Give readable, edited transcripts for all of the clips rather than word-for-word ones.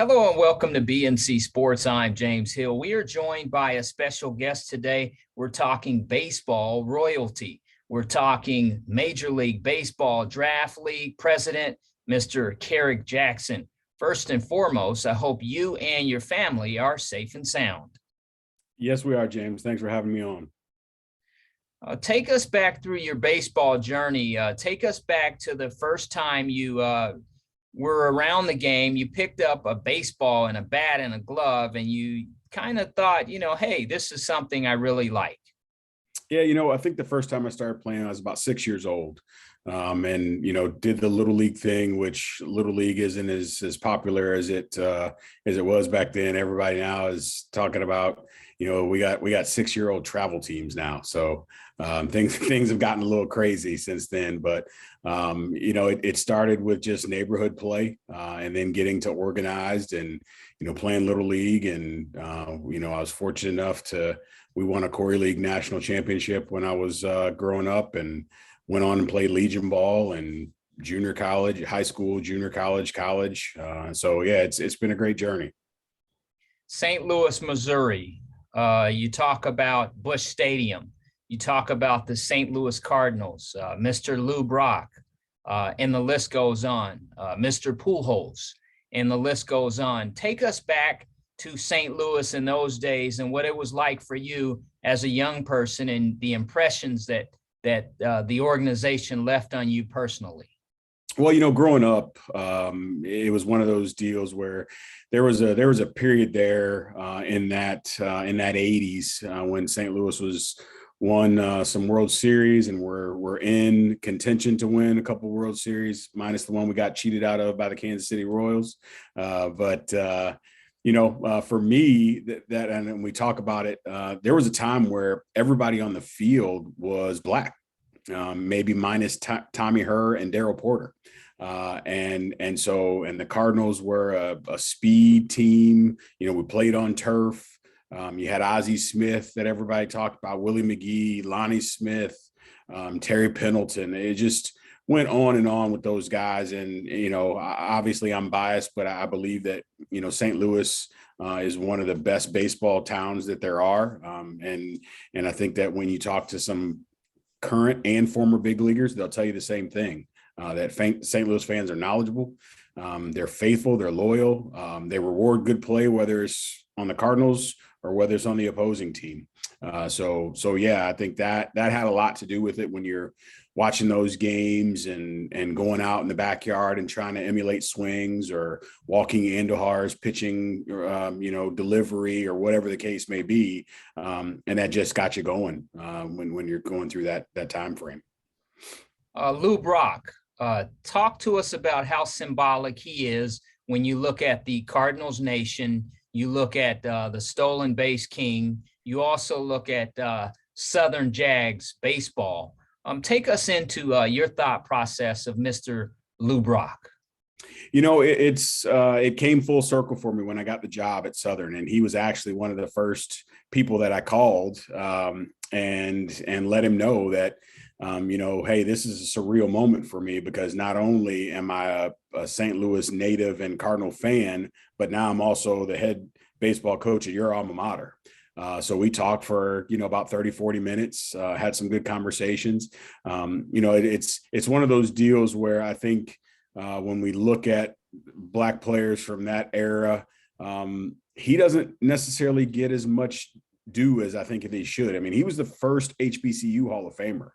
Hello and welcome to BNC Sports. I'm James Hill. We are joined by a special guest today. We're talking baseball royalty. We're talking Major League Baseball Draft League President, Mr. Kerrick Jackson. First and foremost, I hope you and your family are safe and sound. Yes, we are, James. Thanks for having me on. Take us back through your baseball journey. Take us back to the first time you were around the game. You picked up a baseball and a bat and a glove, and you kind of thought, hey, this is something I really like. Yeah, I think the first time I started playing, I was about 6 years old. And did the little league thing, which little league isn't as popular as it was back then. Everybody now is talking about, we got 6-year-old travel teams now. So things have gotten a little crazy since then. But it started with just neighborhood play, and then getting to organized and playing little league. And I was fortunate enough we won a Corey League national championship when I was growing up, and went on and played Legion ball and junior college, high school, junior college. So yeah, it's been a great journey. St. Louis, Missouri. You talk about Busch Stadium. You talk about the St. Louis Cardinals, Mr. Lou Brock, and the list goes on. Mr. Pujols, and the list goes on. Take us back to St. Louis in those days and what it was like for you as a young person and the impressions that the organization left on you personally. Well, growing up, it was one of those deals where there was a period there in that 80s when St. Louis won some World Series, and we're in contention to win a couple World Series, minus the one we got cheated out of by the Kansas City Royals. For me, that and we talk about it, there was a time where everybody on the field was black, maybe minus Tommy Herr and Darryl Porter. And the Cardinals were a speed team. We played on turf. You had Ozzie Smith that everybody talked about, Willie McGee, Lonnie Smith, Terry Pendleton. It just went on and on with those guys. And, obviously I'm biased, but I believe that, St. Louis is one of the best baseball towns that there are. And I think that when you talk to some current and former big leaguers, they'll tell you the same thing, that St. Louis fans are knowledgeable. They're faithful. They're loyal. They reward good play, whether it's on the Cardinals or whether it's on the opposing team. So yeah, I think that had a lot to do with it when you're watching those games and going out in the backyard and trying to emulate swings or walking Andujar's pitching, delivery or whatever the case may be. And that just got you going when you're going through that time frame. Lou Brock, talk to us about how symbolic he is when you look at the Cardinals nation. You look at the stolen base king. You also look at Southern Jags baseball. Take us into your thought process of Mr. Lou Brock. It came full circle for me when I got the job at Southern, and he was actually one of the first people that I called and let him know that, hey, this is a surreal moment for me, because not only am I a St. Louis native and Cardinal fan, but now I'm also the head baseball coach at your alma mater. So we talked for, about 30, 40 minutes, had some good conversations. It's one of those deals where I think when we look at black players from that era, he doesn't necessarily get as much due as I think they should. I mean, he was the first HBCU Hall of Famer.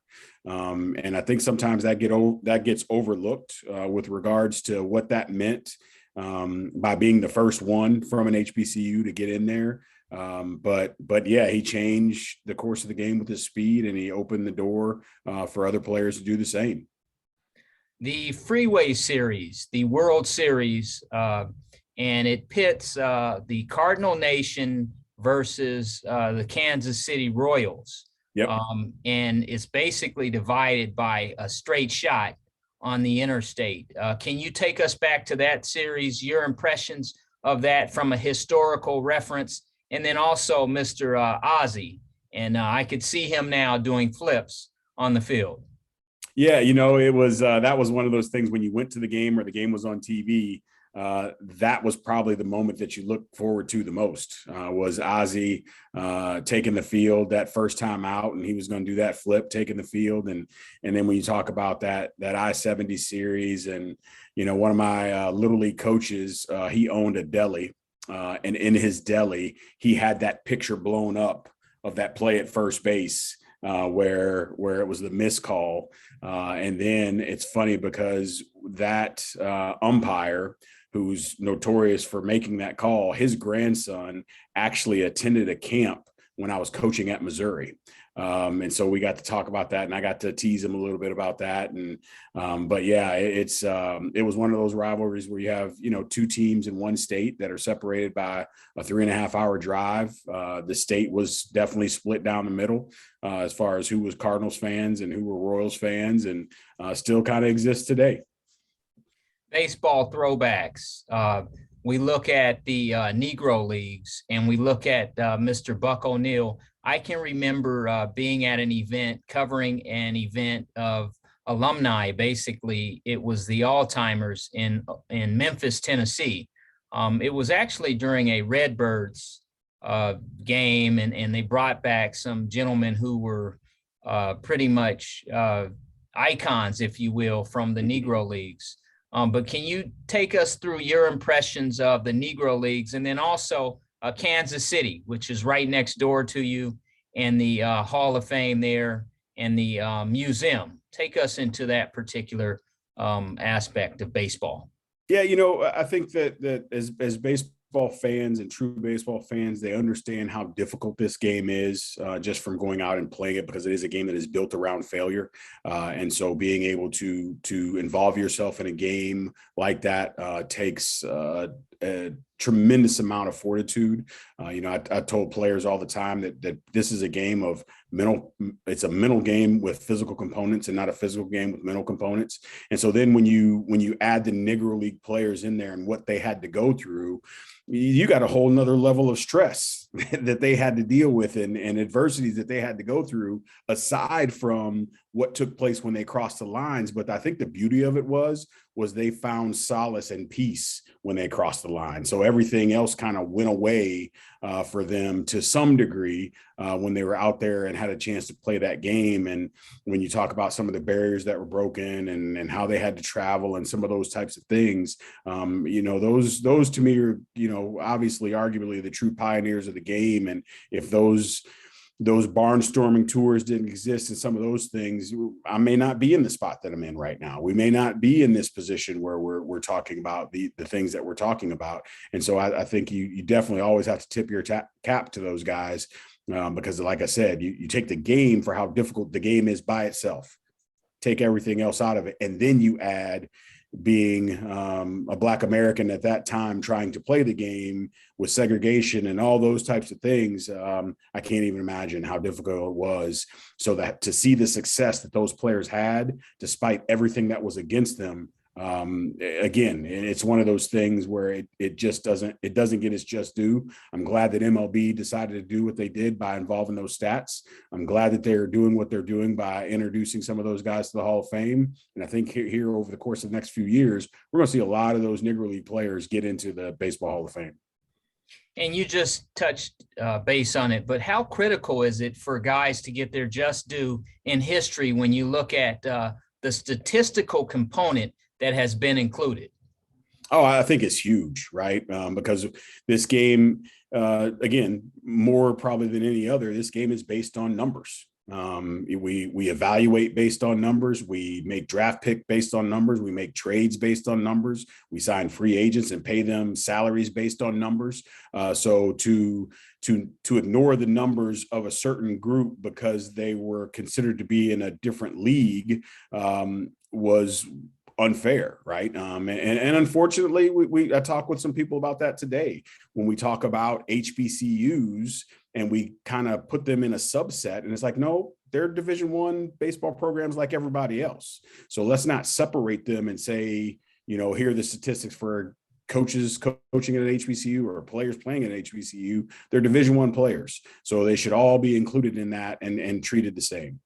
And I think sometimes that gets overlooked with regards to what that meant by being the first one from an HBCU to get in there. But yeah, he changed the course of the game with his speed, and he opened the door for other players to do the same. The Freeway Series, the World Series, and it pits the Cardinal Nation versus the Kansas City Royals. Yep. And it's basically divided by a straight shot on the interstate. Can you take us back to that series, your impressions of that from a historical reference, and then also Mr. Ozzie? And I could see him now doing flips on the field. Yeah, it was that was one of those things when you went to the game or the game was on TV. that was probably the moment that you look forward to the most, was Ozzie taking the field that first time out, and he was going to do that flip, taking the field. And then when you talk about that I-70 series, and, one of my Little League coaches, he owned a deli, and in his deli, he had that picture blown up of that play at first base, where it was the missed call. And then it's funny because that umpire, who's notorious for making that call, his grandson actually attended a camp when I was coaching at Missouri. And so we got to talk about that, and I got to tease him a little bit about that. And, but yeah, it was one of those rivalries where you have, two teams in one state that are separated by a 3.5-hour drive. The state was definitely split down the middle, as far as who was Cardinals fans and who were Royals fans, and still kind of exists today. Baseball throwbacks. We look at the Negro Leagues, and we look at Mr. Buck O'Neill. I can remember being at an event, covering an event of alumni. Basically, it was the All-Timers in Memphis, Tennessee. It was actually during a Redbirds game, and they brought back some gentlemen who were pretty much icons, if you will, from the Negro Leagues. But can you take us through your impressions of the Negro Leagues, and then also Kansas City, which is right next door to you, and the Hall of Fame there, and the museum? Take us into that particular aspect of baseball. Yeah, I think that as baseball fans and true baseball fans, they understand how difficult this game is, just from going out and playing it, because it is a game that is built around failure. And so being able to involve yourself in a game like that takes a tremendous amount of fortitude. I told players all the time that this is a game of it's a mental game with physical components, and not a physical game with mental components. And so then when you add the Negro League players in there and what they had to go through, you got a whole nother level of stress that they had to deal with, and adversities that they had to go through, aside from what took place when they crossed the lines. But I think the beauty of it was they found solace and peace when they crossed the line. So everything else kind of went away for them to some degree when they were out there and had a chance to play that game. And when you talk about some of the barriers that were broken, and how they had to travel, and some of those types of things, those to me are, obviously arguably the true pioneers of the game. And if those barnstorming tours didn't exist, and some of those things, I may not be in the spot that I'm in right now. We may not be in this position where we're talking about the things that we're talking about. And so I think you definitely always have to tip your cap to those guys, because like I said, you take the game for how difficult the game is by itself, take everything else out of it, and then you add being a Black American at that time, trying to play the game with segregation and all those types of things. I can't even imagine how difficult it was. So that to see the success that those players had, despite everything that was against them, again, it's one of those things where it doesn't get its just due. I'm glad that MLB decided to do what they did by involving those stats. I'm glad that they're doing what they're doing by introducing some of those guys to the Hall of Fame. And I think here over the course of the next few years, we're going to see a lot of those Negro League players get into the Baseball Hall of Fame. And you just touched base on it, but how critical is it for guys to get their just due in history when you look at the statistical component that has been included? Oh, I think it's huge, right? Because this game, again, more probably than any other, this game is based on numbers. We evaluate based on numbers. We make draft pick based on numbers. We make trades based on numbers. We sign free agents and pay them salaries based on numbers. So to ignore the numbers of a certain group because they were considered to be in a different league was unfair, right? And unfortunately, I talk with some people about that today when we talk about HBCUs, and we kind of put them in a subset, and it's like, no, they're Division I baseball programs like everybody else. So let's not separate them and say, here are the statistics for coaches coaching at an HBCU or players playing at an HBCU. They're Division I players, so they should all be included in that and treated the same.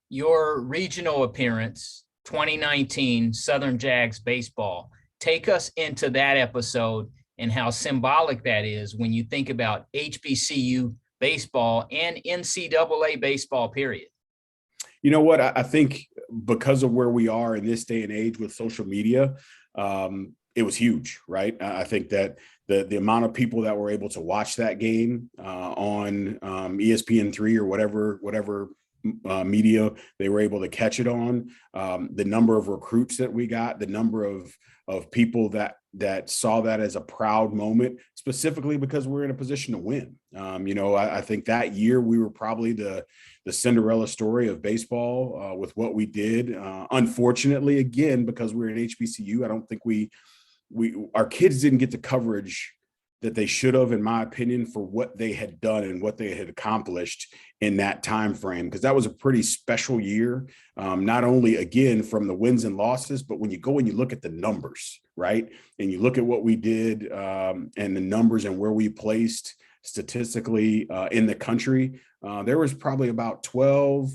Your regional appearance, 2019 Southern Jags baseball. Take us into that episode and how symbolic that is when you think about HBCU baseball and NCAA baseball, period. You know what? I think because of where we are in this day and age with social media, it was huge, right? I think that the amount of people that were able to watch that game on ESPN3 or whatever media they were able to catch it on, the number of recruits that we got, the number of people that saw that as a proud moment, specifically because we're in a position to win. I think that year we were probably the Cinderella story of baseball with what we did. Unfortunately, again, because we're an HBCU, I don't think our kids didn't get the coverage that they should have, in my opinion, for what they had done and what they had accomplished in that time frame, because that was a pretty special year, not only, again, from the wins and losses, but when you go and you look at the numbers, right, and you look at what we did and the numbers and where we placed statistically in the country, there was probably about 12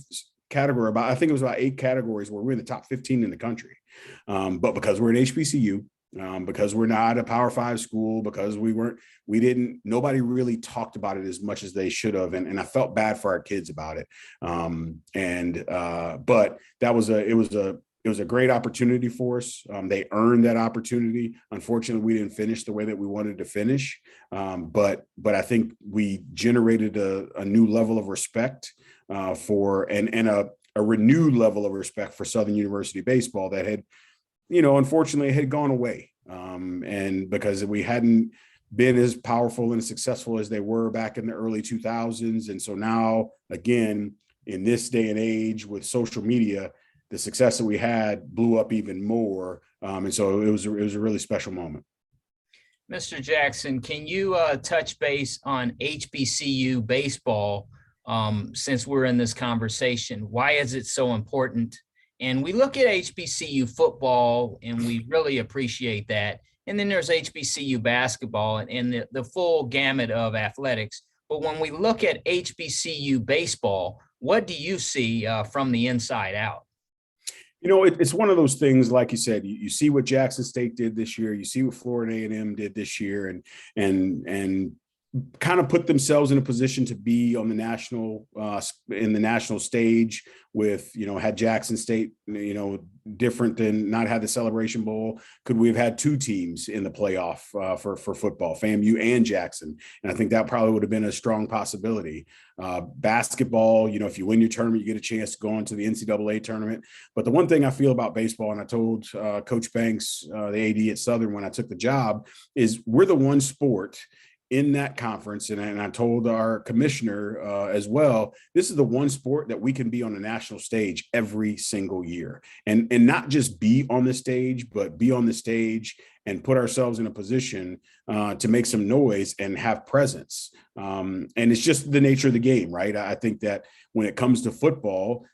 category, I think it was about 8 categories where we're in the top 15 in the country. But because we're an HBCU, because we're not a Power 5 school, because nobody really talked about it as much as they should have. And I felt bad for our kids about it. But it was a great opportunity for us. They earned that opportunity. Unfortunately, we didn't finish the way that we wanted to finish. But I think we generated a new level of respect and a renewed level of respect for Southern University baseball that had, unfortunately, it had gone away. And because we hadn't been as powerful and successful as they were back in the early 2000s. And so now, again, in this day and age with social media, the success that we had blew up even more. And so it was a really special moment. Mr. Jackson, can you touch base on HBCU baseball since we're in this conversation? Why is it so important? And we look at HBCU football and we really appreciate that. And then there's HBCU basketball and the full gamut of athletics. But when we look at HBCU baseball, what do you see from the inside out? It's one of those things, like you said, you see what Jackson State did this year, you see what Florida A&M did this year, and kind of put themselves in a position to be on the national stage with, had Jackson State, different than not had the Celebration Bowl, could we have had 2 teams in the playoff for football, FAMU and Jackson? And I think that probably would have been a strong possibility. Basketball, if you win your tournament, you get a chance to go into the NCAA tournament. But the one thing I feel about baseball, and I told Coach Banks, the AD at Southern when I took the job, is we're the one sport in that conference, and I told our commissioner as well, this is the one sport that we can be on the national stage every single year, and not just be on the stage, but be on the stage and put ourselves in a position to make some noise and have presence. And it's just the nature of the game, right? I think that when it comes to football,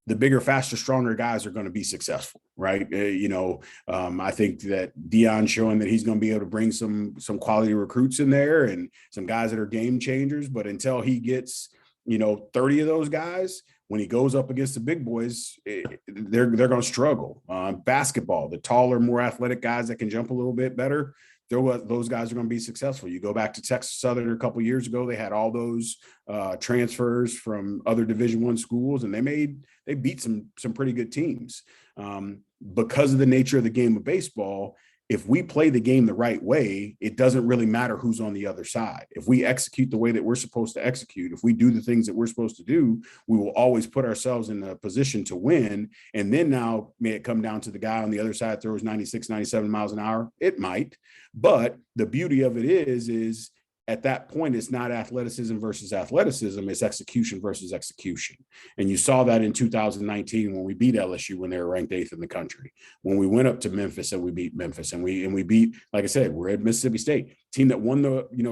the bigger, faster, stronger guys are going to be successful, right? I think that Deion's showing that he's going to be able to bring some quality recruits in there and some guys that are game changers. But until he gets, 30 of those guys, when he goes up against the big boys, they're going to struggle. Basketball, the taller, more athletic guys that can jump a little bit better, those guys are going to be successful. You go back to Texas Southern a couple of years ago, they had all those transfers from other Division I schools, and they beat some pretty good teams. Because of the nature of the game of baseball, if we play the game the right way, it doesn't really matter who's on the other side. If we execute the way that we're supposed to execute, if we do the things that we're supposed to do, we will always put ourselves in a position to win. And then now, may it come down to the guy on the other side throws 96, 97 miles an hour? It might. But the beauty of it is at that point, it's not athleticism versus athleticism, it's execution versus execution. And you saw that in 2019 when we beat LSU when they were ranked 8th in the country, when we went up to Memphis and we beat Memphis, and we beat, like I said, we're at Mississippi State, team that won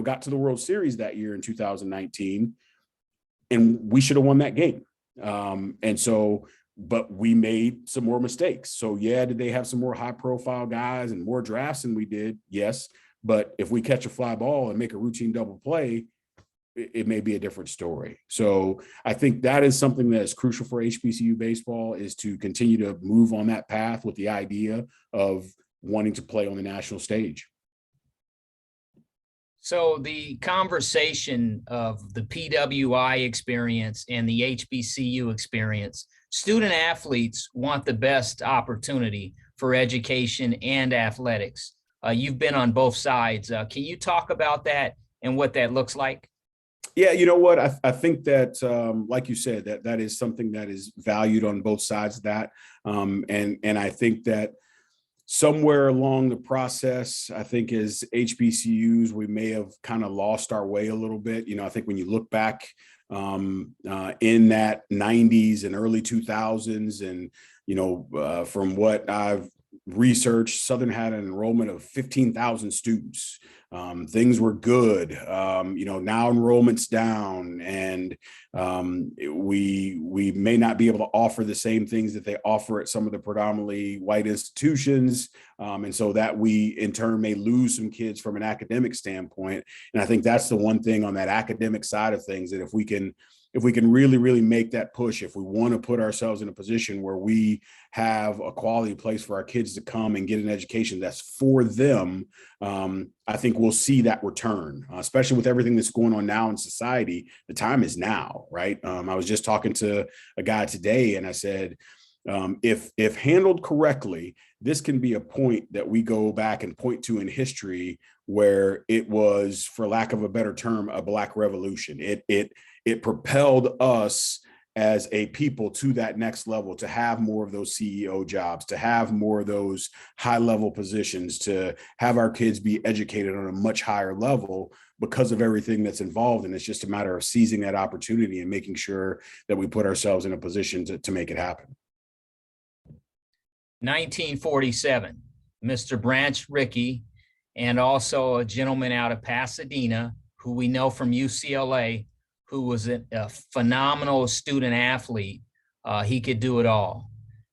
got to the World Series that year in 2019, and we should have won that game. But we made some more mistakes. So yeah, did they have some more high profile guys and more drafts than we did? Yes. But if we catch a fly ball and make a routine double play, it may be a different story. So I think that is something that is crucial for HBCU baseball, is to continue to move on that path with the idea of wanting to play on the national stage. So the conversation of the PWI experience and the HBCU experience, student athletes want the best opportunity for education and athletics. You've been on both sides. Can you talk about that and what that looks like? Yeah, you know what? I think that, like you said, that is something that is valued on both sides of that. And I think that somewhere along the process, I think as HBCUs, we may have kind of lost our way a little bit. I think when you look back in that 90s and early 2000s, and, from what I've researched, Southern had an enrollment of 15,000 students. Things were good. Now enrollment's down, and we may not be able to offer the same things that they offer at some of the predominantly white institutions, and so that we in turn may lose some kids from an academic standpoint. And I think that's the one thing on that academic side of things, that if we can really, really make that push, if we want to put ourselves in a position where we have a quality place for our kids to come and get an education that's for them, I think we'll see that return, especially with everything that's going on now in society. The time is now, right? I was just talking to a guy today, and I said, if handled correctly, this can be a point that we go back and point to in history where it was, for lack of a better term, a Black revolution. It propelled us as a people to that next level, to have more of those CEO jobs, to have more of those high level positions, to have our kids be educated on a much higher level because of everything that's involved. And it's just a matter of seizing that opportunity and making sure that we put ourselves in a position to make it happen. 1947, Mr. Branch Rickey, and also a gentleman out of Pasadena who we know from UCLA, who was a phenomenal student athlete. He could do it all.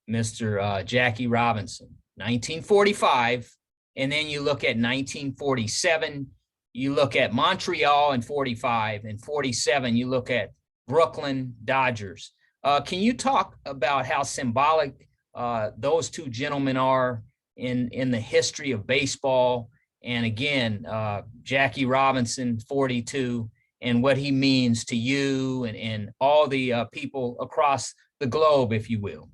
Mr. Jackie Robinson, 1945. And then you look at 1947, you look at Montreal in 45, and 47, you look at Brooklyn Dodgers. Can you talk about how symbolic those two gentlemen are in the history of baseball? And again, Jackie Robinson, 42, and what he means to you and all the people across the globe, if you will.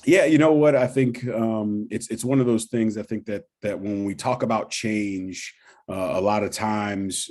Yeah, you know what? I think it's one of those things. I think that when we talk about change, a lot of times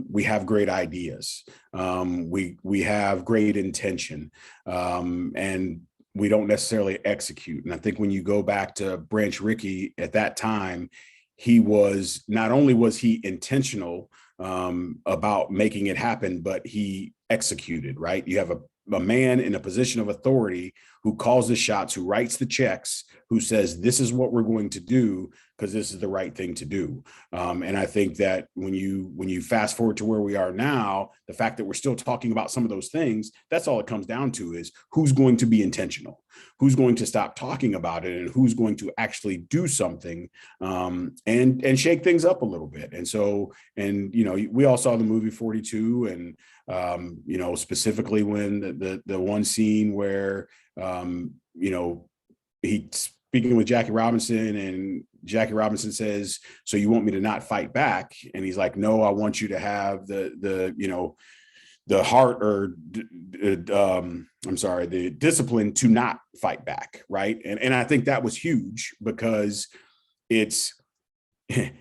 we have great ideas, we have great intention, and we don't necessarily execute. And I think when you go back to Branch Rickey at that time, he was, not only was he intentional about making it happen, but he executed, right? You have a man in a position of authority who calls the shots, who writes the checks, who says, this is what we're going to do because this is the right thing to do. And I think that when you fast forward to where we are now, the fact that we're still talking about some of those things, that's all it comes down to, is who's going to be intentional, who's going to stop talking about it, and who's going to actually do something and shake things up a little bit. And so, we all saw the movie 42, and specifically when the one scene where he's speaking with Jackie Robinson, and Jackie Robinson says, "So you want me to not fight back?" And he's like, "No, I want you to have the heart, or the discipline to not fight back." Right. And I think that was huge, because it's a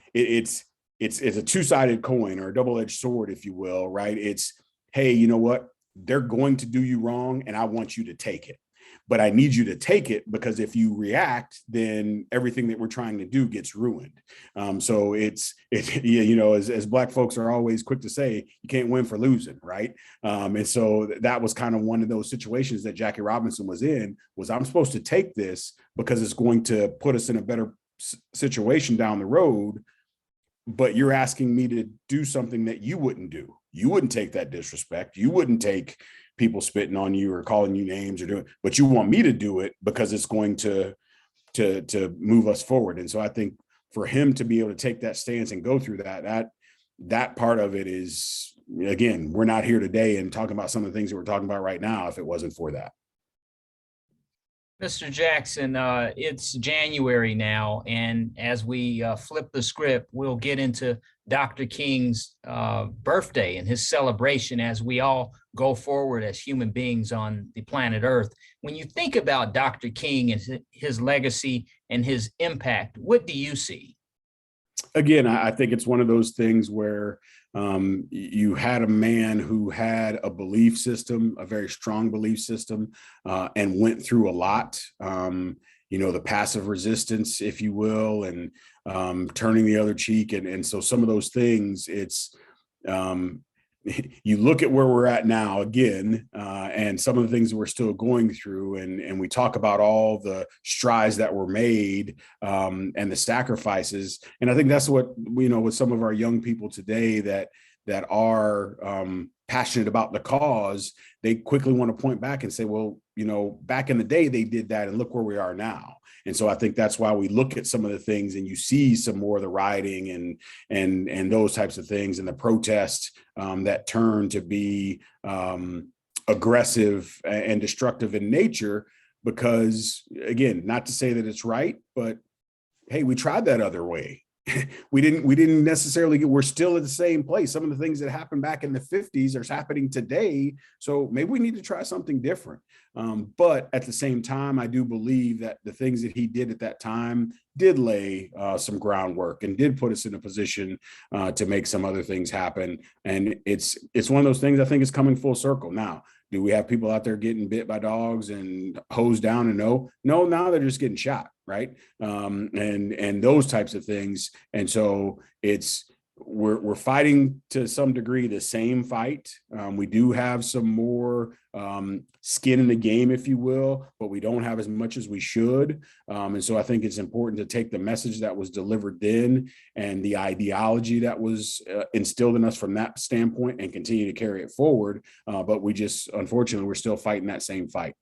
two-sided coin, or a double-edged sword, if you will. Right. It's, hey, you know what? They're going to do you wrong, and I want you to take it. But I need you to take it, because if you react, then everything that we're trying to do gets ruined. So it's as Black folks are always quick to say, you can't win for losing, right? And so that was kind of one of those situations that Jackie Robinson was in, was I'm supposed to take this because it's going to put us in a better situation down the road, but you're asking me to do something that you wouldn't do. You wouldn't take that disrespect. You wouldn't take people spitting on you or calling you names or doing, but you want me to do it because it's going to move us forward. And so I think for him to be able to take that stance and go through that part of it is, again, we're not here today and talking about some of the things that we're talking about right now if it wasn't for that. Mr. Jackson, it's January now, and as we flip the script, we'll get into Dr. King's birthday and his celebration as we all go forward as human beings on the planet Earth. When you think about Dr. King and his legacy and his impact, what do you see? Again, I think it's one of those things where you had a man who had a belief system, a very strong belief system, and went through a lot. The passive resistance, if you will, and turning the other cheek. And so some of those things, it's um, you look at where we're at now again, and some of the things that we're still going through, and we talk about all the strides that were made, and the sacrifices. And I think that's what, with some of our young people today that are passionate about the cause, they quickly want to point back and say, well, back in the day they did that, and look where we are now. And so I think that's why we look at some of the things and you see some more of the rioting and those types of things, and the protests that turn to be aggressive and destructive in nature. Because again, not to say that it's right, but hey, we tried that other way. we didn't necessarily we're still at the same place. Some of the things that happened back in the 50s are happening today. So maybe we need to try something different. But at the same time, I do believe that the things that he did at that time did lay some groundwork and did put us in a position to make some other things happen. And it's one of those things I think is coming full circle. Now, do we have people out there getting bit by dogs and hosed down? And no, now they're just getting shot, right? And those types of things. And so we're fighting to some degree the same fight. We do have some more skin in the game, if you will, but we don't have as much as we should. And so I think it's important to take the message that was delivered then and the ideology that was instilled in us from that standpoint and continue to carry it forward. But unfortunately, we're still fighting that same fight.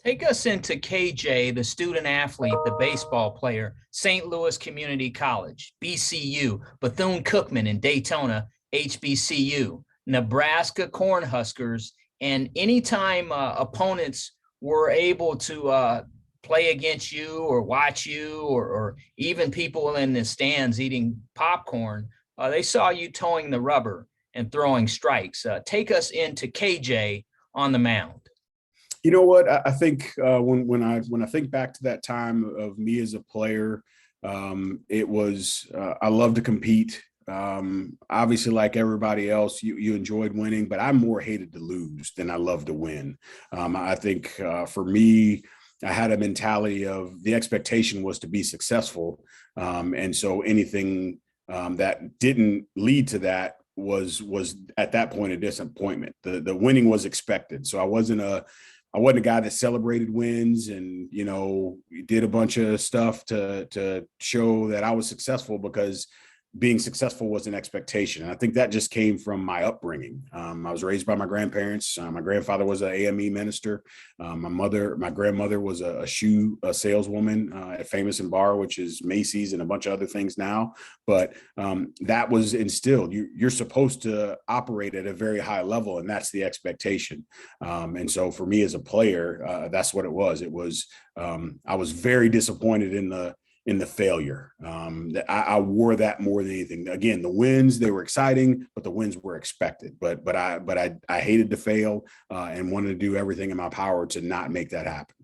Take us into KJ, the student athlete, the baseball player, St. Louis Community College, BCU, Bethune-Cookman in Daytona, HBCU, Nebraska Cornhuskers, and anytime opponents were able to play against you or watch you, or even people in the stands eating popcorn, they saw you towing the rubber and throwing strikes. Take us into KJ on the mound. You know what? I think when I think back to that time of me as a player, it was I love to compete. Obviously, like everybody else, you enjoyed winning, but I more hated to lose than I love to win. I think for me, I had a mentality of the expectation was to be successful, and so anything that didn't lead to that was at that point a disappointment. The winning was expected, so I wasn't a guy that celebrated wins and, did a bunch of stuff to show that I was successful, because being successful was an expectation. And I think that just came from my upbringing. I was raised by my grandparents. My grandfather was an AME minister. My grandmother was a shoe saleswoman at Famous and Bar, which is Macy's and a bunch of other things now. But that was instilled. You're supposed to operate at a very high level, and that's the expectation. And so for me as a player, that's what it was. It was I was very disappointed in the failure. I wore that more than anything. Again, the wins, they were exciting, but the wins were expected. But I hated to fail and wanted to do everything in my power to not make that happen.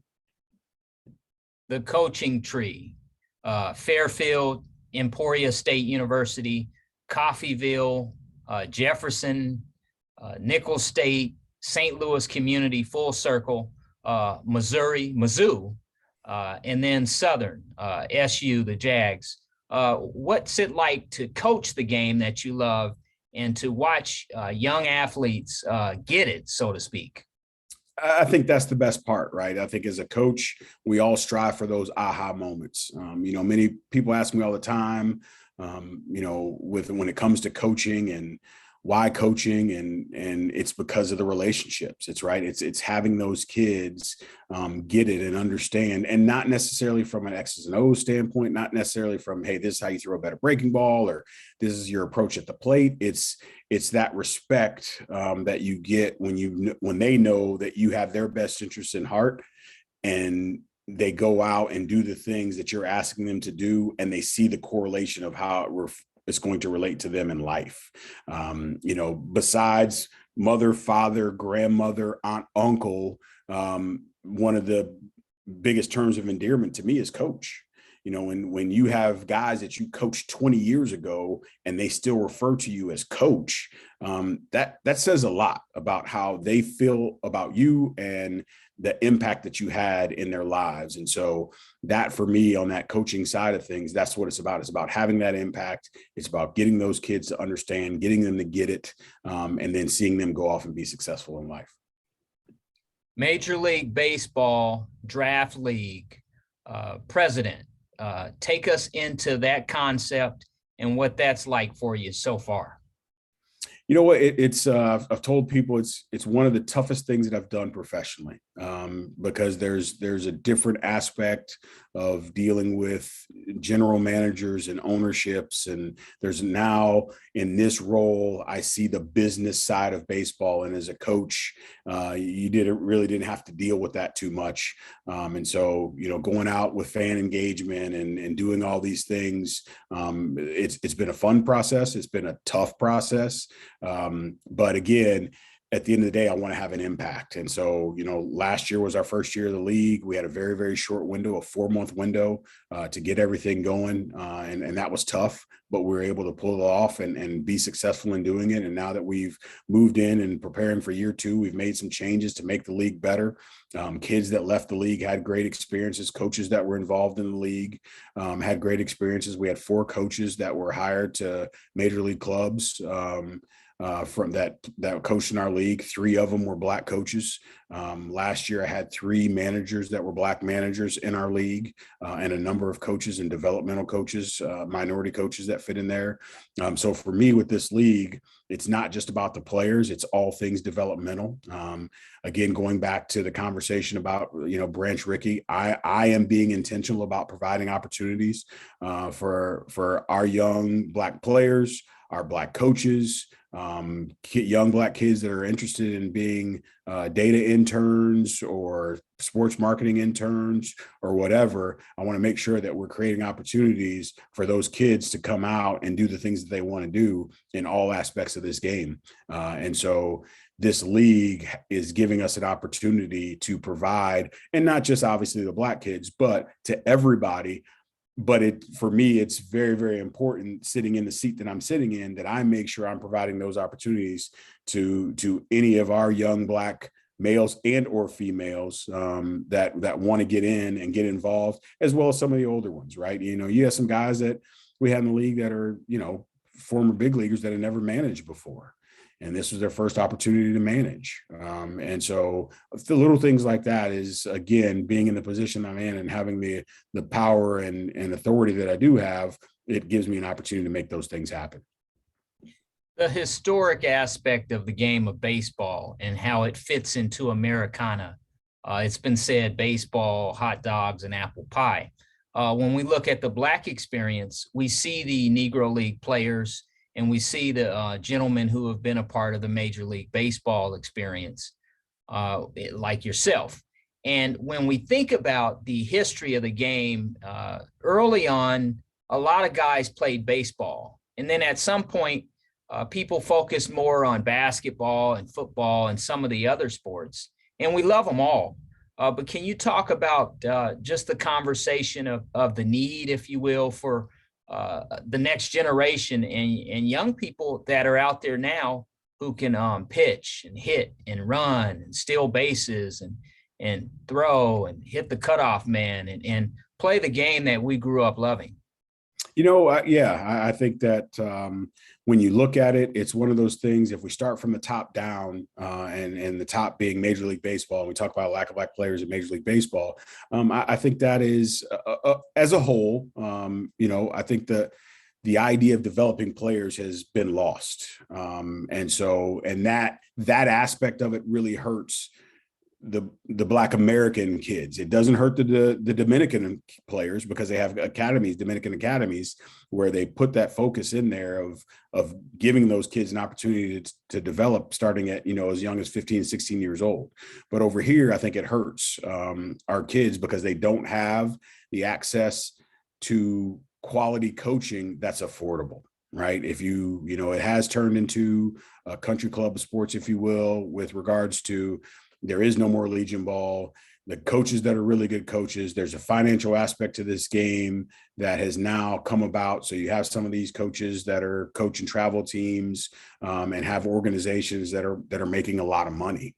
The coaching tree, Fairfield, Emporia State University, Coffeyville, Jefferson, Nichols State, St. Louis Community, Full Circle, Mizzou, and then Southern, SU, the Jags. What's it like to coach the game that you love and to watch young athletes get it, so to speak? I think that's the best part, right? I think as a coach, we all strive for those aha moments. Many people ask me all the time, when it comes to coaching and why coaching, and it's because of the relationships. It's right. It's having those kids get it and understand, and not necessarily from an X's and O's standpoint, not necessarily from, hey, this is how you throw a better breaking ball, or this is your approach at the plate. It's that respect that you get when they know that you have their best interests in heart, and they go out and do the things that you're asking them to do, and they see the correlation of how it's going to relate to them in life. Besides mother, father, grandmother, aunt, uncle, one of the biggest terms of endearment to me is coach. When you have guys that you coached 20 years ago and they still refer to you as coach, that says a lot about how they feel about you and the impact that you had in their lives. And so that, for me, on that coaching side of things, that's what it's about. It's about having that impact. It's about getting those kids to understand, getting them to get it, and then seeing them go off and be successful in life. Major League Baseball Draft League president. Take us into that concept and what that's like for you so far. You know what? I've told people it's one of the toughest things that I've done professionally, because there's a different aspect of dealing with general managers and ownerships. And there's now, in this role, I see the business side of baseball. And as a coach, you really didn't have to deal with that too much. And so, going out with fan engagement and doing all these things, it's been a fun process. It's been a tough process. But again, at the end of the day, I want to have an impact. And so, last year was our first year of the league. We had a very, very short window, a 4-month window, to get everything going. And that was tough, but we were able to pull it off and be successful in doing it. And now that we've moved in and preparing for year 2, we've made some changes to make the league better. Kids that left the league had great experiences. Coaches that were involved in the league had great experiences. We had 4 coaches that were hired to major league clubs from that coached in our league. 3 of them were Black coaches. Last year, I had 3 managers that were Black managers in our league, and a number of coaches and developmental coaches, minority coaches that fit in there. So for me, with this league, it's not just about the players, it's all things developmental. Again, going back to the conversation about, Branch Rickey, I am being intentional about providing opportunities for our young Black players, our Black coaches, young Black kids that are interested in being data interns or sports marketing interns or whatever. I want to make sure that we're creating opportunities for those kids to come out and do the things that they want to do in all aspects of this game. And so this league is giving us an opportunity to provide, and not just obviously the Black kids, but to everybody. But for me, it's very, very important, sitting in the seat that I'm sitting in, that I make sure I'm providing those opportunities to any of our young Black males and or females that want to get in and get involved, as well as some of the older ones, right? You have some guys that we have in the league that are, former big leaguers that have never managed before. And this was their first opportunity to manage. And so the little things like that is, again, being in the position I'm in and having the power and authority that I do have, it gives me an opportunity to make those things happen. The historic aspect of the game of baseball and how it fits into Americana. It's been said, baseball, hot dogs, and apple pie. When we look at the Black experience, we see the Negro League players, and we see the gentlemen who have been a part of the Major League Baseball experience, like yourself. And when we think about the history of the game, early on, a lot of guys played baseball. And then at some point, people focused more on basketball and football and some of the other sports. And we love them all. But can you talk about just the conversation of the need, if you will, for the next generation and young people that are out there now who can pitch and hit and run and steal bases and throw and hit the cutoff man and play the game that we grew up loving? I think that when you look at it, it's one of those things. If we start from the top down, and the top being Major League Baseball, and we talk about lack of Black players in Major League Baseball, I think that is, as a whole, I think that the idea of developing players has been lost. And that aspect of it really hurts the Black American kids. It doesn't hurt the Dominican players because they have academies, Dominican academies, where they put that focus in there of giving those kids an opportunity to develop starting at, as young as 15, 16 years old. But over here, I think it hurts our kids because they don't have the access to quality coaching that's affordable. Right. If it has turned into a country club of sports, if you will, with regards to there is no more Legion ball. The coaches that are really good coaches, there's a financial aspect to this game that has now come about. So you have some of these coaches that are coaching travel teams and have organizations that are making a lot of money.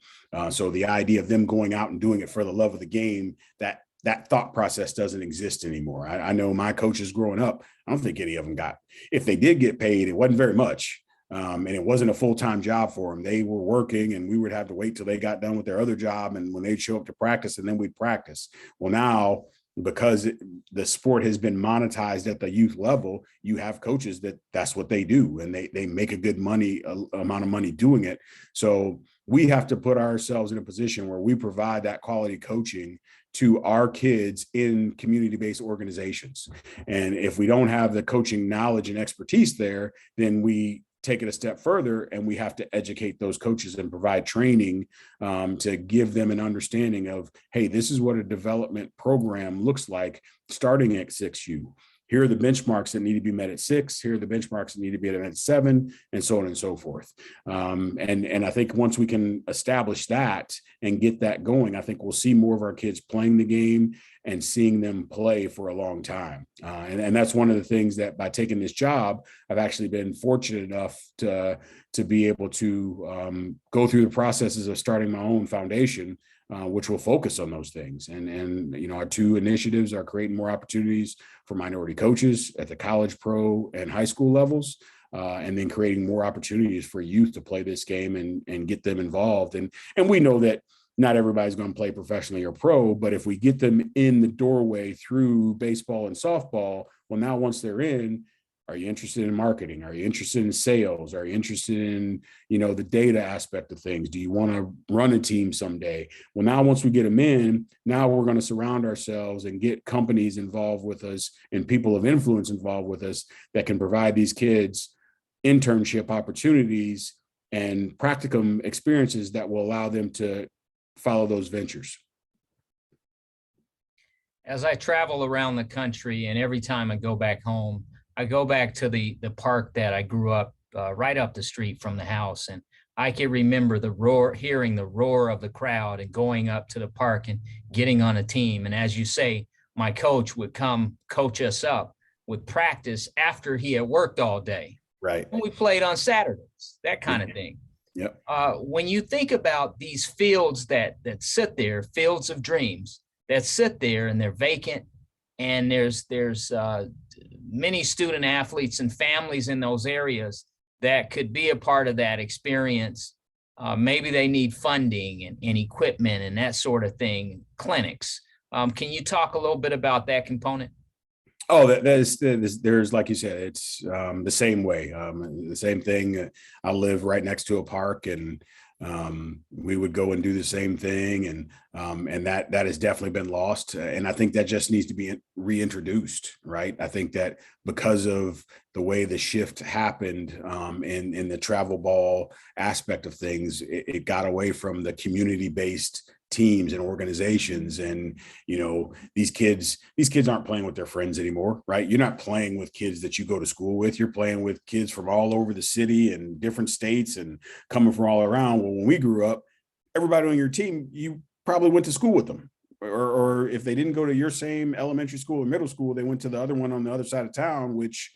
So the idea of them going out and doing it for the love of the game, that thought process doesn't exist anymore. I know my coaches growing up, I don't think any of them if they did get paid, it wasn't very much. And it wasn't a full-time job for them. They were working and we would have to wait till they got done with their other job. And when they'd show up to practice and then we'd practice. Well, now, because the sport has been monetized at the youth level, you have coaches that's what they do. And they make a good amount of money doing it. So we have to put ourselves in a position where we provide that quality coaching to our kids in community-based organizations. And if we don't have the coaching knowledge and expertise there, then we take it a step further and we have to educate those coaches and provide training to give them an understanding of, hey, this is what a development program looks like starting at 6U. Here are the benchmarks that need to be met at 6. Here are the benchmarks that need to be met at 7, and so on and so forth. And I think once we can establish that and get that going, I think we'll see more of our kids playing the game and seeing them play for a long time. And that's one of the things that by taking this job, I've actually been fortunate enough to be able to go through the processes of starting my own foundation, which will focus on those things. And our two initiatives are creating more opportunities for minority coaches at the college, pro, and high school levels, and then creating more opportunities for youth to play this game and get them involved. And we know that not everybody's going to play professionally or pro, but if we get them in the doorway through baseball and softball, well, now once they're in, are you interested in marketing? Are you interested in sales? Are you interested in, the data aspect of things? Do you want to run a team someday? Well, now once we get them in, now we're going to surround ourselves and get companies involved with us and people of influence involved with us that can provide these kids internship opportunities and practicum experiences that will allow them to follow those ventures. As I travel around the country and every time I go back home, I go back to the park that I grew up right up the street from the house. And I can remember hearing the roar of the crowd and going up to the park and getting on a team. And as you say, my coach would come coach us up with practice after he had worked all day. Right. And we played on Saturdays, that kind of thing. Yep. When you think about these fields that sit there, fields of dreams that sit there and they're vacant, and there's many student athletes and families in those areas that could be a part of that experience. Maybe they need funding and equipment and that sort of thing, clinics. Can you talk a little bit about that component? Oh, there's, like you said, it's the same way. The same thing. I live right next to a park, and we would go and do the same thing, and that has definitely been lost. And I think that just needs to be reintroduced, right? I think that because of the way the shift happened in the travel ball aspect of things, it got away from the community-based teams and organizations. And these kids aren't playing with their friends anymore, right? You're not playing with kids that you go to school with. You're playing with kids from all over the city and different states and coming from all around. Well, when we grew up, everybody on your team, you probably went to school with them, or if they didn't go to your same elementary school or middle school, they went to the other one on the other side of town, which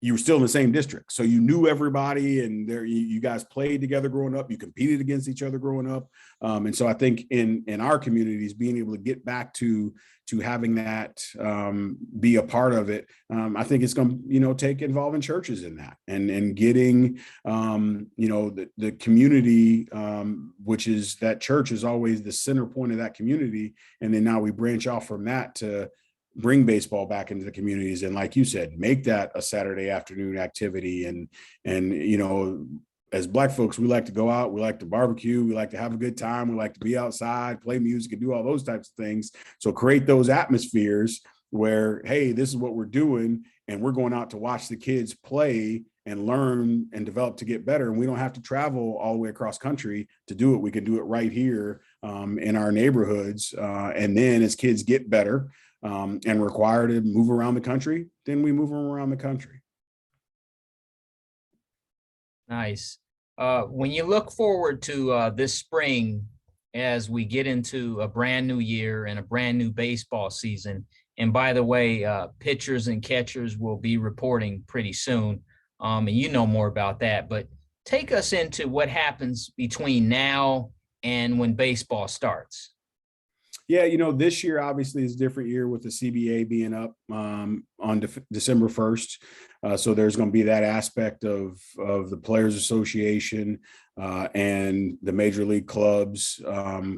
you were still in the same district. So you knew everybody, and you guys played together growing up. You competed against each other growing up. And so I think in our communities, being able to get back to having that be a part of it, I think it's going to, take involving churches in that and getting, the community, which is that church is always the center point of that community. And then now we branch off from that to bring baseball back into the communities. And like you said, make that a Saturday afternoon activity. And as Black folks, we like to go out, we like to barbecue, we like to have a good time, we like to be outside, play music, and do all those types of things. So create those atmospheres where, hey, this is what we're doing, and we're going out to watch the kids play and learn and develop to get better. And we don't have to travel all the way across country to do it. We can do it right here in our neighborhoods. And then as kids get better and require to move around the country, then we move them around the country. Nice. When you look forward to this spring, as we get into a brand new year and a brand new baseball season, and by the way, pitchers and catchers will be reporting pretty soon, and you know more about that, but take us into what happens between now and when baseball starts. Yeah, this year obviously is a different year with the CBA being up on December 1st. So there's going to be that aspect of the Players Association and the major league clubs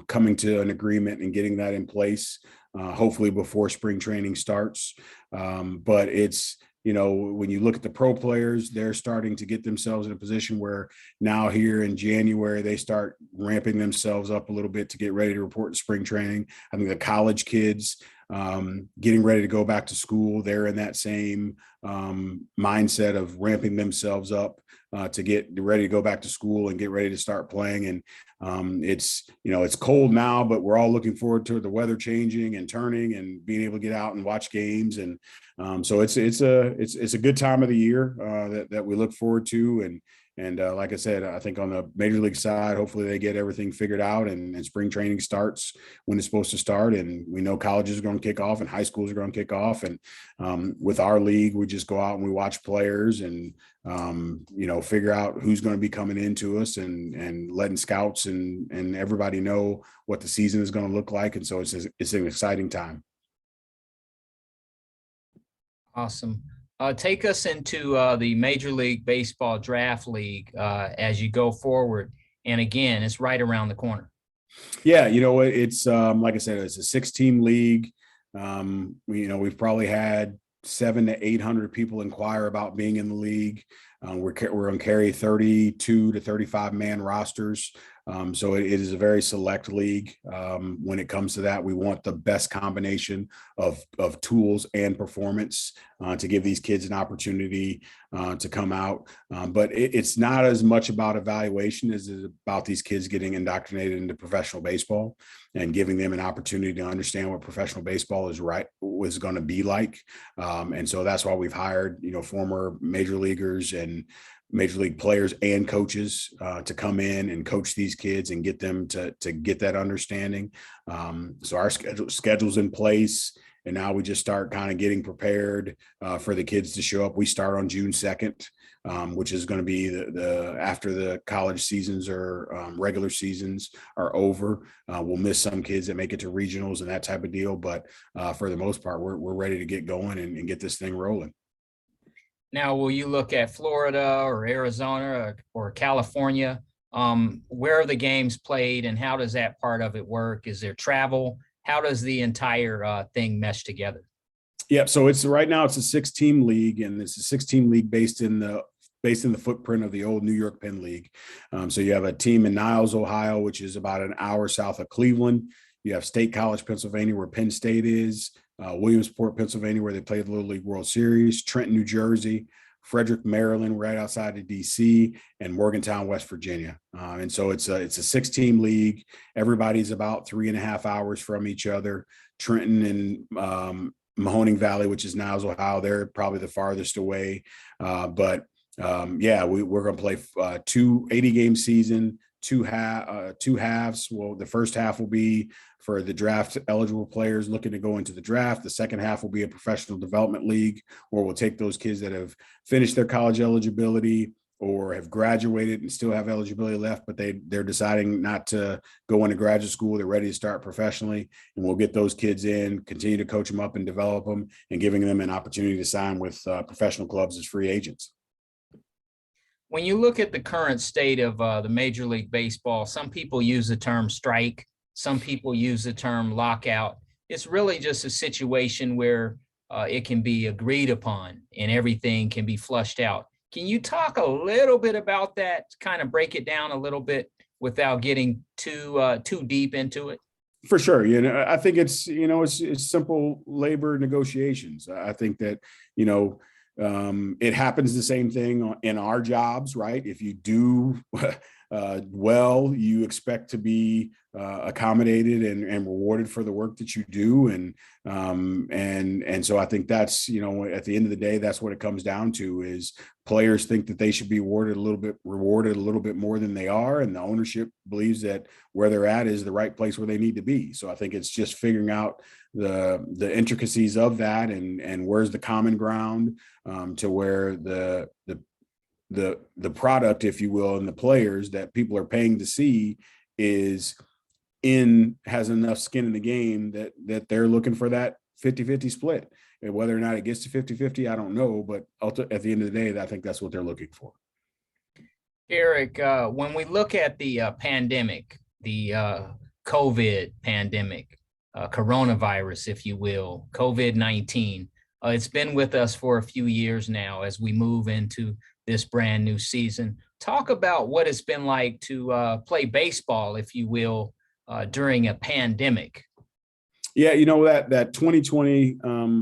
coming to an agreement and getting that in place, hopefully before spring training starts. But it's, when you look at the pro players, they're starting to get themselves in a position where now here in January, they start ramping themselves up a little bit to get ready to report to spring training. I think the college kids getting ready to go back to school, they're in that same mindset of ramping themselves up to get ready to go back to school and get ready to start playing. And it's cold now, but we're all looking forward to the weather changing and turning and being able to get out and watch games. And so it's a good time of the year that we look forward to. And like I said, I think on the major league side, hopefully they get everything figured out and spring training starts when it's supposed to start. And we know colleges are going to kick off and high schools are going to kick off. And with our league, we just go out and we watch players and, figure out who's going to be coming into us and letting scouts and everybody know what the season is going to look like. And so it's an exciting time. Awesome. Take us into the Major League Baseball Draft League as you go forward. And again, it's right around the corner. Yeah, it's like I said, it's a 6-team league. We've probably had 700 to 800 people inquire about being in the league. We're going to carry 32 to 35 man rosters. So it is a very select league. When it comes to that, we want the best combination of tools and performance to give these kids an opportunity to come out. But it's not as much about evaluation as it is about these kids getting indoctrinated into professional baseball and giving them an opportunity to understand what professional baseball was going to be like. And so that's why we've hired, former major leaguers and major league players and coaches to come in and coach these kids and get them to get that understanding. So our schedule's in place, and now we just start kind of getting prepared for the kids to show up. We start on June 2nd, which is going to be the after the college seasons or regular seasons are over. We'll miss some kids that make it to regionals and that type of deal, but for the most part, we're ready to get going and get this thing rolling. Now, will you look at Florida or Arizona or California? Where are the games played and how does that part of it work? Is there travel? How does the entire thing mesh together? Yeah, so right now it's a 6-team league, and it's a 6-team league based in the footprint of the old New York Penn League. So you have a team in Niles, Ohio, which is about an hour south of Cleveland. You have State College, Pennsylvania, where Penn State is. Williamsport, Pennsylvania, where they played the Little League World Series, Trenton, New Jersey, Frederick, Maryland, right outside of DC, and Morgantown, West Virginia. And so it's a 6-team league. Everybody's about 3.5 hours from each other. Trenton and Mahoning Valley, which is Niles, Ohio, they're probably the farthest away. But we're going to play 2 80-game season, two halves. Well, the first half will be for the draft eligible players looking to go into the draft. The second half will be a professional development league where we'll take those kids that have finished their college eligibility or have graduated and still have eligibility left, but they're deciding not to go into graduate school. They're ready to start professionally, and we'll get those kids in, continue to coach them up and develop them, and giving them an opportunity to sign with professional clubs as free agents. When you look at the current state of the Major League Baseball, some people use the term strike. Some people use the term lockout. It's really just a situation where it can be agreed upon and everything can be flushed out. Can you talk a little bit about that, kind of break it down a little bit without getting too deep into it? For sure. I think it's simple labor negotiations. I think that, it happens the same thing in our jobs, right? If you do well, you expect to be accommodated and rewarded for the work that you do. And so I think that's, at the end of the day, that's what it comes down to is players think that they should be rewarded a little bit more than they are. And the ownership believes that where they're at is the right place where they need to be. So I think it's just figuring out the intricacies of that and where's the common ground to where the product, if you will, and the players that people are paying to see has enough skin in the game that they're looking for that 50-50 split. And whether or not it gets to 50-50, I don't know. But at the end of the day, I think that's what they're looking for. Kerrick, when we look at the pandemic, the COVID pandemic, coronavirus, if you will, COVID-19, it's been with us for a few years now as we move into this brand new season. Talk about what it's been like to play baseball, if you will, during a pandemic. Yeah, that 2020,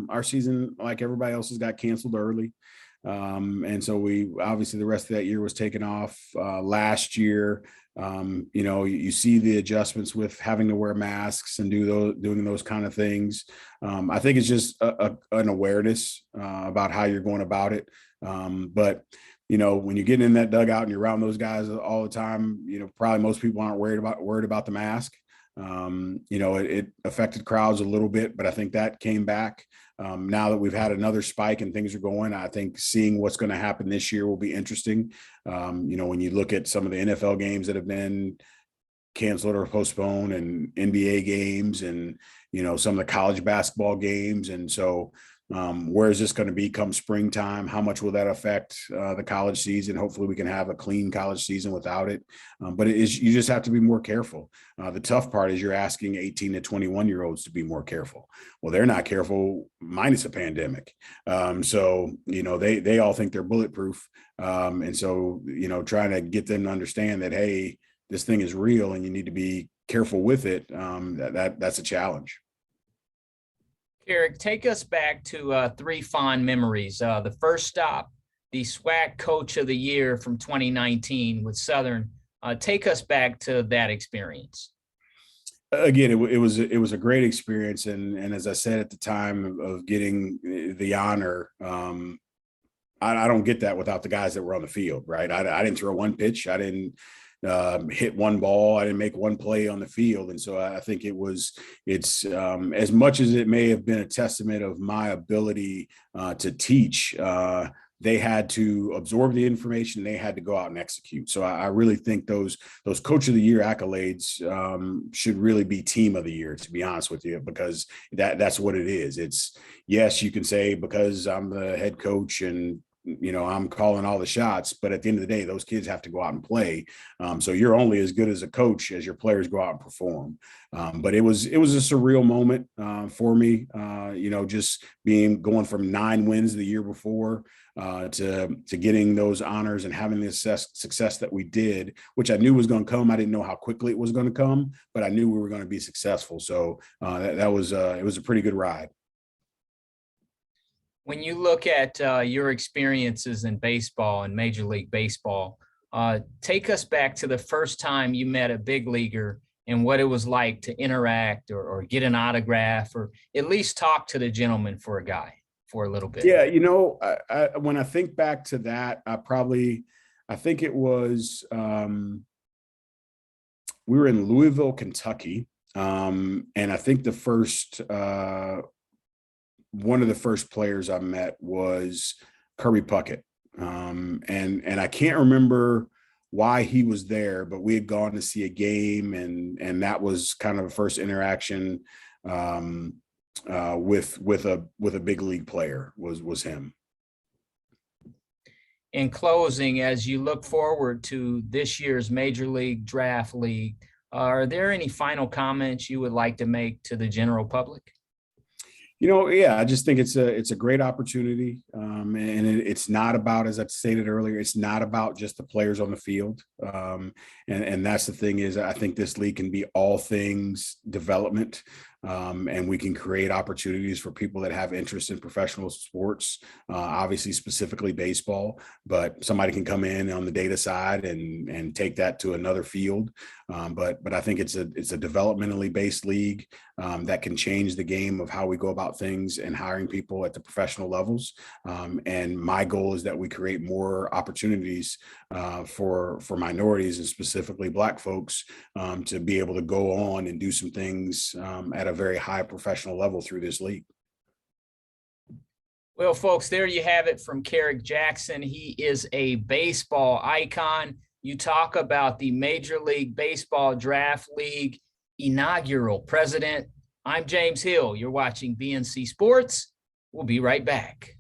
our season, like everybody else's, got canceled early. And so obviously the rest of that year was taken off. Last year, you see the adjustments with having to wear masks and doing those kind of things. I think it's just an awareness about how you're going about it. But when you get in that dugout and you're around those guys all the time, probably most people aren't worried about the mask. It affected crowds a little bit, but I think that came back. Now that we've had another spike and things are going, I think seeing what's going to happen this year will be interesting. When you look at some of the NFL games that have been canceled or postponed and NBA games and, some of the college basketball games. And so where is this going to be come springtime? How much will that affect the college season? Hopefully we can have a clean college season without it. But you just have to be more careful. The tough part is you're asking 18 to 21-year-olds to be more careful. Well, they're not careful minus a pandemic. So they all think they're bulletproof. And so, trying to get them to understand that, hey, this thing is real and you need to be careful with it. That's a challenge. Kerrick, take us back to three fond memories. The first stop, the SWAC Coach of the Year from 2019 with Southern. Take us back to that experience. Again, it was a great experience, and as I said at the time of getting the honor, I don't get that without the guys that were on the field, right? I didn't throw one pitch, I didn't hit one ball, I didn't make one play on the field, and so I think it's as much as it may have been a testament of my ability to teach. They had to absorb the information. They had to go out and execute. So I really think those Coach of the Year accolades should really be Team of the Year, to be honest with you, because that's what it is. It's, yes, you can say because I'm the head coach and I'm calling all the shots, but at the end of the day, those kids have to go out and play. So you're only as good as a coach as your players go out and perform. But it was a surreal moment for me, just going from 9 wins the year before to getting those honors and having the success that we did, which I knew was going to come. I didn't know how quickly it was going to come, but I knew we were going to be successful. So it was a pretty good ride. When you look at your experiences in baseball and Major League Baseball, take us back to the first time you met a big leaguer and what it was like to interact or get an autograph or at least talk to the gentleman for a little bit. Yeah, when I think back to that, I think it was we were in Louisville, Kentucky, and I think the first one of the first players I met was Kirby Puckett. And I can't remember why he was there, but we had gone to see a game and that was kind of the first interaction with a big league player was him. In closing, as you look forward to this year's Major League Draft League, are there any final comments you would like to make to the general public? Yeah, I just think it's a great opportunity, and it's not about, as I stated earlier, it's not about just the players on the field, and that's the thing is I think this league can be all things development, and we can create opportunities for people that have interest in professional sports, obviously specifically baseball, but somebody can come in on the data side and take that to another field, but I think it's a developmentally based league that can change the game of how we go about things and hiring people at the professional levels. And my goal is that we create more opportunities for minorities and specifically Black folks to be able to go on and do some things at a very high professional level through this league. Well, folks, there you have it from Kerrick Jackson. He is a baseball icon. You talk about the Major League Baseball Draft League inaugural president. I'm James Hill. You're watching BNC Sports. We'll be right back.